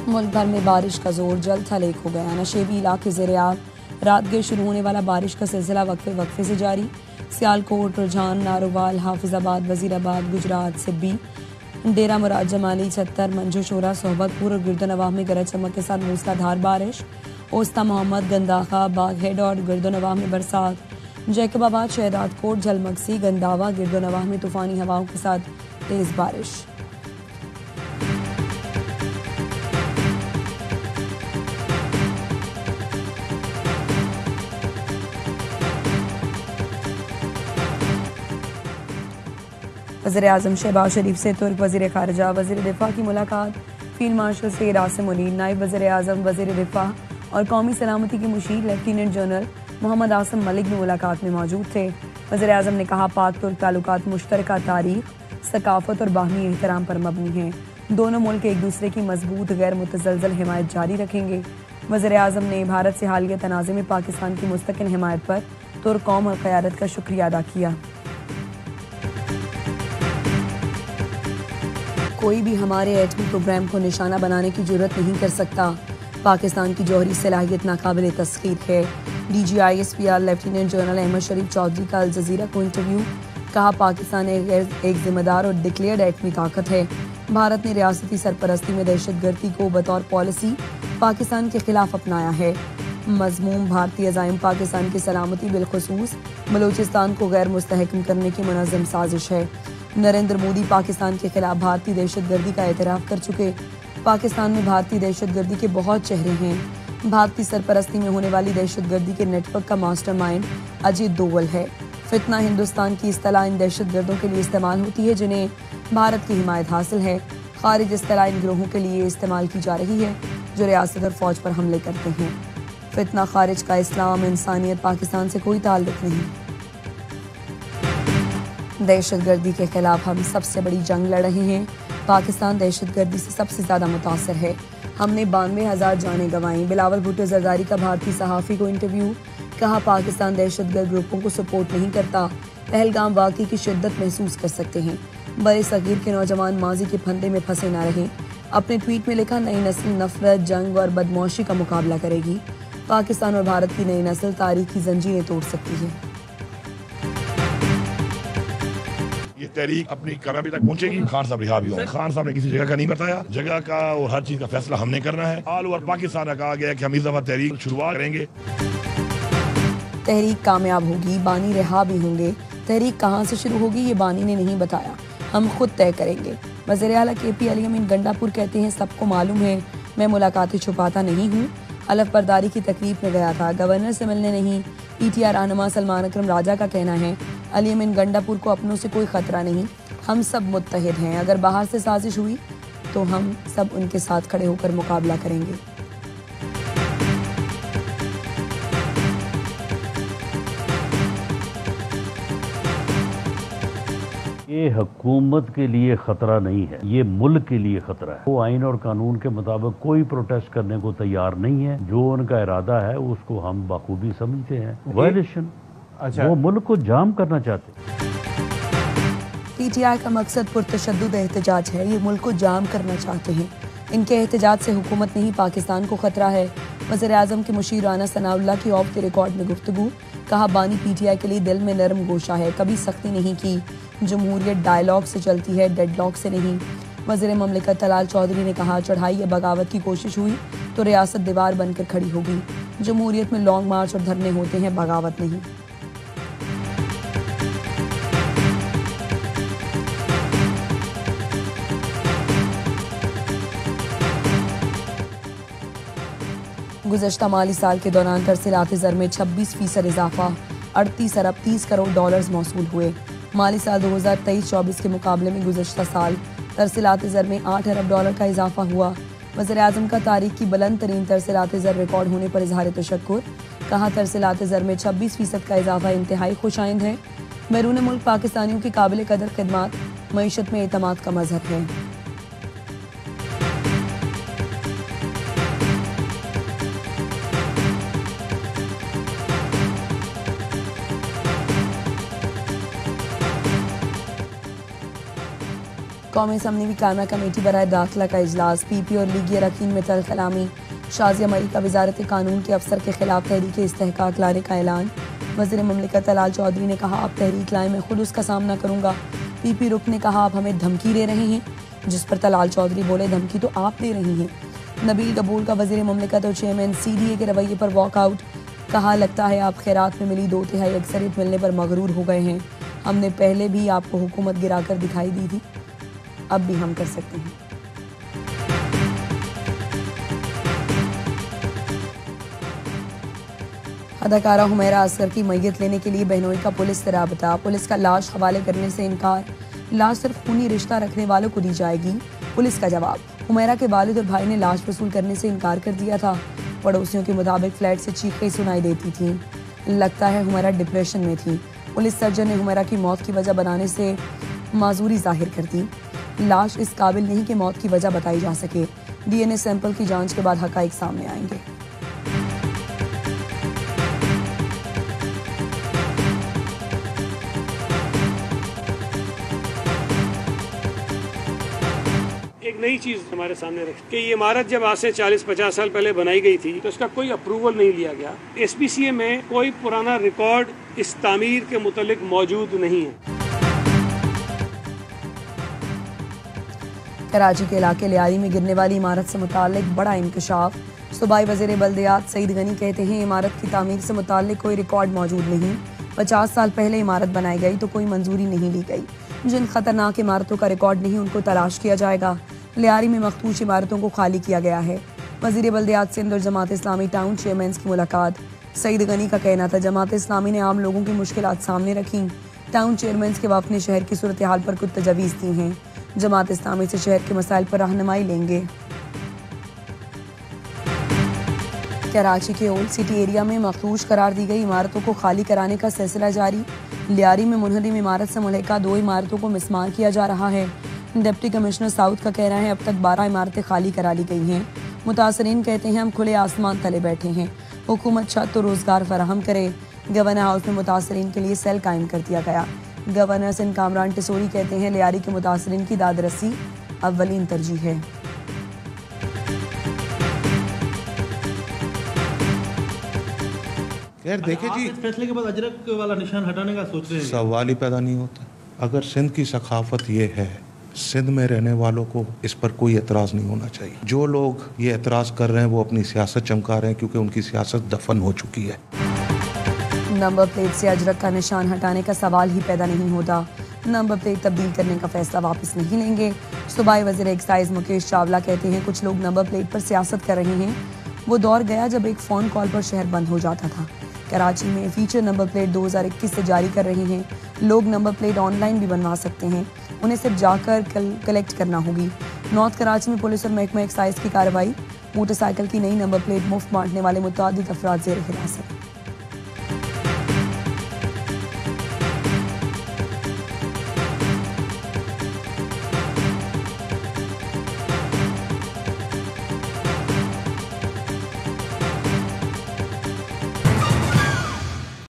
मुल्क भर में बारिश का जोर जल्द हलेक हो गया। नशेबी इलाके ज़ेर-ए-आब, रात गए शुरू होने वाला बारिश का सिलसिला वक्फे से जारी। सियालकोट, रुझान, नारोवाल, हाफिजाबाद, वजीराबाद, गुजरात, सिब्बी, डेरा मुराद जमाली, छत्तर, मंजू शोरा, सोहबतपुर और गिरदोनवाह में गरज चमक के साथ मूसलाधार बारिश। ओस्ता मोहम्मद, गंदाखा, बागहेड और गिरदोनवाह में बरसात। जैकबाबाद, शहदाद कोट, झलमक्सी, गंदावा, गिरदोनवाह में तूफानी हवाओं के साथ तेज बारिश। वज़ीर-ए-आज़म शहबाज शरीफ से तुर्क वज़ीर ख़ारिजा वज़ीर दिफ़ा की मुलाकात। फील्ड मार्शल सैयद आसिम मुनीर, नायब वज़ीर-ए-आज़म वज़ीर दिफ़ा और कौमी सलामती के मुशीर लेफ्टिनेंट जनरल मोहम्मद आसिम मलिक भी मुलाकात में मौजूद थे। वज़ीर-ए-आज़म ने कहा, पाक तुर्क ताल्लुकात मुश्तरका तारीख, सकाफ़त और बाहमी एहतराम पर मबनी हैं। दोनों मुल्क एक दूसरे की मजबूत गैर मुतज़लज़ल हिमायत जारी रखेंगे। वज़ीर-ए-आज़म ने भारत से हालिया तनाज़े में पाकिस्तान की मुस्तकिल हिमायत पर तुर्क कौम और क़यादत का शुक्रिया अदा किया। कोई भी हमारे एटमी प्रोग्राम को निशाना बनाने की जरूरत नहीं कर सकता। पाकिस्तान की जौहरी सलाहियत नाकाबिल तस्खीर है। DGISPR लेफ्टिनेंट जनरल अहमद शरीफ चौधरी का अल जज़ीरा को इंटरव्यू। कहा, पाकिस्तान एक जिम्मेदार और डिक्लेयर्ड एटमी ताकत है। भारत ने रियासती सरपरस्ती में दहशतगर्दी को बतौर पॉलिसी पाकिस्तान के खिलाफ अपनाया है। मज़मूम भारतीय अज़ाइम पाकिस्तान की सलामती बिलखुसूस बलूचिस्तान को गैर मुस्तहकम करने की मुनज़्ज़म साजिश है। नरेंद्र मोदी पाकिस्तान के खिलाफ भारतीय दहशतगर्दी का एतराफ़ कर चुके। पाकिस्तान में भारतीय दहशतगर्दी के बहुत चेहरे हैं। भारतीय सरपरस्ती में होने वाली दहशतगर्दी के नेटवर्क का मास्टरमाइंड अजीत दोवल है। फितना हिंदुस्तान की इस्तिलाह इन दहशतगर्दों के लिए इस्तेमाल होती है जिन्हें भारत की हिमायत हासिल है। खारिज इस्तिलाह इन गिरोहों के लिए इस्तेमाल की जा रही है जो रियासत और फौज पर हमले करते हैं। फितना, खारिज का इस्लाम, इंसानियत, पाकिस्तान से कोई ताल्लुक नहीं। दहशतगर्दी के खिलाफ हम सबसे बड़ी जंग लड़ रहे हैं। पाकिस्तान दहशतगर्दी से सबसे ज़्यादा मुतासर है। हमने 92,000 जानें गंवाई। बिलावल भुट्टो जरदारी का भारतीय सहाफ़ी को इंटरव्यू। कहा, पाकिस्तान दहशतगर्द ग्रुपों को सपोर्ट नहीं करता। पहलगाम वाक़ई की शिद्दत महसूस कर सकते हैं। बड़े सगीर के नौजवान माजी के फंदे में फंसे ना रहें। अपने ट्वीट में लिखा, नई नस्ल नफरत, जंग और बदमाशी का मुकाबला करेगी। पाकिस्तान और भारत की नई नस्ल तारीख की जंजीरें तोड़ सकती है। ये तहरीक अपनी कामयाबी तक पहुंचेगी। खान साहब रिहा भी होंगे। खान साहब ने किसी जगह का नहीं बताया। जगह का और हर चीज का फैसला हमने करना है। ऑल ओवर पाकिस्तान का कहा गया कि हम इस दफा तहरीक शुरुआत करेंगे। तहरीक कामयाब होगी, बानी रिहा भी होंगे। तहरीक कहाँ से शुरू होगी ये बानी ने नहीं बताया, हम खुद तय करेंगे। वज़ीर आला KP अली अमीन गंडापुर कहते हैं, सबको मालूम है मैं मुलाकातें छुपाता नहीं हूँ। हलफ बर्दारी की तकरीब में गया था, गवर्नर से मिलने नहीं। PTI रहनुमा सलमान अकरम राजा का कहना है, अली अमीन गंडापुर को अपनों से कोई खतरा नहीं, हम सब मुत्तहिद हैं। अगर बाहर से साजिश हुई तो हम सब उनके साथ खड़े होकर मुकाबला करेंगे। ये हुकूमत के लिए खतरा नहीं है, ये मुल्क के लिए खतरा है। वो आइन और कानून के मुताबिक कोई प्रोटेस्ट करने को तैयार नहीं है। जो उनका इरादा है उसको हम बखूबी समझते हैं वायलेशन। अच्छा, वो मुल्क को जाम करना चाहते हैं। PTI का मकसद पुरतशद्दुद एहतजाज है, ये मुल्क को जाम करना चाहते हैं। इनके एहतजाज से हुकूमत नहीं पाकिस्तान को खतरा है। वज़ीर आज़म के मुशीर राना सनाउल्लाह की ऑफ द रिकॉर्ड में गुफ्तगू। कहा, बानी PTI के लिए दिल में नरम गोशा है, कभी सख्ती नहीं की। जमहूरियत डायलॉग से चलती है, डेडलॉक से नहीं। वज़ीर ममलिकत तलाल चौधरी ने कहा, चढ़ाई या बगावत की कोशिश हुई तो रियासत दीवार बनकर खड़ी होगी। जमहूरियत में लॉन्ग मार्च और धरने होते हैं, बगावत नहीं। गुज़श्ता माली साल के दौरान तरसीलात ज़र में 26% इजाफा, 38 अरब 30 करोड़ डॉलर्स मौसूल हुए। माली साल 2023-24 के मुकाबले में गुज़श्ता साल तरसीलात ज़र में 8 अरब डॉलर का इजाफा हुआ। वज़ीर आज़म का तारीख की बुलंद तरीन तरसीलात ज़र रिकॉर्ड होने पर इजहार तशक्कुर। कहा, तरसीलात ज़र में 26% का इजाफा इंतहाई खुशाइंद है। बैरून मुल्क पाकिस्तानियों की काबिल कदर खिदमात मईशत में एतमाद का मजहर है। कौमी असम्बली में कायमा कमेटी बराए दाखिला का इजलास। पीपी और लीगी अरकान में तल कलामी। शाजिया मलिक का वजारत कानून के अफसर के खिलाफ तहरीक इस्तेहकाक लाने का ऐलान। वज़ीर मुमलिकत तलाल चौधरी ने कहा, अब तहरीक लाएं, मैं खुद उसका सामना करूंगा। पीपी रुकन ने कहा, आप हमें धमकी दे रहे हैं, जिस पर तलाल चौधरी बोले, धमकी तो आप दे रही हैं। नबील कबूल का वज़ीर मुमलिकत और चेयरमैन CDA के रवैये पर वॉकआउट। कहा, लगता है आप खैरात में मिली 2/3 अक्सरियत मिलने पर मगरूर हो गए हैं। हमने पहले भी आपको हुकूमत गिराकर दिखाई दी थी, अब भी हम कर सकते हैं। अदाकारा हुमैरा असगर की मैयत लेने के लिए बहनोई का पुलिस से राबता। पुलिस का लाश हवाले करने से इनकार। लाश सिर्फ खूनी रिश्ता रखने वालों को दी जाएगी, पुलिस का जवाब। हुमैरा के वालिद और भाई ने लाश वसूल करने से इनकार कर दिया था। पड़ोसियों के मुताबिक फ्लैट से चीखें सुनाई देती थीं। लगता है हुमैरा डिप्रेशन में थी। पुलिस सर्जन ने हुमैरा की मौत की वजह बनाने से माजूरी जाहिर कर दी। लाश इस काबिल नहीं कि मौत की वजह बताई जा सके। DNA सैंपल की जांच के बाद हकाइक सामने आएंगे। एक नई चीज़ हमारे सामने रखी कि ये इमारत जब आज से 40-50 साल पहले बनाई गई थी तो इसका कोई अप्रूवल नहीं लिया गया। SPCA में कोई पुराना रिकॉर्ड इस तामीर के मुतालिक मौजूद नहीं है। कराची के इलाके लियारी में गिरने वाली इमारत से मुताल्लिक बड़ा इंकशाफ। सूबाई वज़ीर बल्दियात सईद गनी कहते हैं, इमारत की तामीर से मुताल्लिक कोई रिकॉर्ड मौजूद नहीं। 50 साल पहले इमारत बनाई गई तो कोई मंजूरी नहीं ली गई। जिन खतरनाक इमारतों का रिकॉर्ड नहीं, उनको तलाश किया जाएगा। लियारी में मखदूश इमारतों को खाली किया गया है। वज़ीर बल्दियात सिंध और जमात इस्लामी टाउन चेयरमैन की मुलाकात। सईद गनी का कहना था, जमात इस्लामी ने आम लोगों की मुश्किलात सामने रखी। टाउन चेयरमैन के वफ़द ने शहर की सूरत हाल पर कुछ तजवीज़ दी हैं। जमात इस्लामी से शहर के मसाइल पर रहनुमाई लेंगे। कराची के ओल्ड सिटी एरिया में मखदूश करार दी गई इमारतों को खाली कराने का सिलसिला जारी। लियारी में मुनहदिम इमारत से मुल्हिका 2 इमारतों को मिसमार किया जा रहा है। डिप्टी कमिश्नर साउथ का कहना है, अब तक 12 इमारतें खाली करा ली गई हैं। मुतासरीन कहते हैं, हम खुले आसमान तले बैठे हैं, हुकूमत छत तो रोजगार फराहम करे। गवर्नर हाउस में मुतासरीन के लिए सेल कायम कर दिया गया। गवर्नर सिंध कामरान टिसोरी कहते हैं, लियारी के मुतासरीन की दादरसी अव्वलीन तरजीह है। यार देखिए जी, इस फैसले के बाद अजरक वाला निशान हटाने का सोच रहे हैं? सवाल ही पैदा नहीं होता। अगर सिंध की सखाफत ये है, सिंध में रहने वालों को इस पर कोई एतराज़ नहीं होना चाहिए। जो लोग ये एतराज़ कर रहे हैं वो अपनी सियासत चमका रहे हैं, क्योंकि उनकी सियासत दफन हो चुकी है। नंबर प्लेट से अजरक का निशान हटाने का सवाल ही पैदा नहीं होता। नंबर प्लेट तब्दील करने का फैसला वापस नहीं लेंगे। सूबाई वज़ीर एक्साइज मुकेश चावला कहते हैं, कुछ लोग नंबर प्लेट पर सियासत कर रहे हैं। वो दौर गया जब एक फ़ोन कॉल पर शहर बंद हो जाता था। कराची में फीचर नंबर प्लेट 2021 से जारी कर रहे हैं। लोग नंबर प्लेट ऑनलाइन भी बनवा सकते हैं, उन्हें सिर्फ जाकर कलेक्ट करना होगी। नॉर्थ कराची में पुलिस और महकमा एक्साइज की कार्रवाई। मोटरसाइकिल की नई नंबर प्लेट मुफ्त बांटने वाले मुतअद्दिद अफराद ज़ेर हिरासत।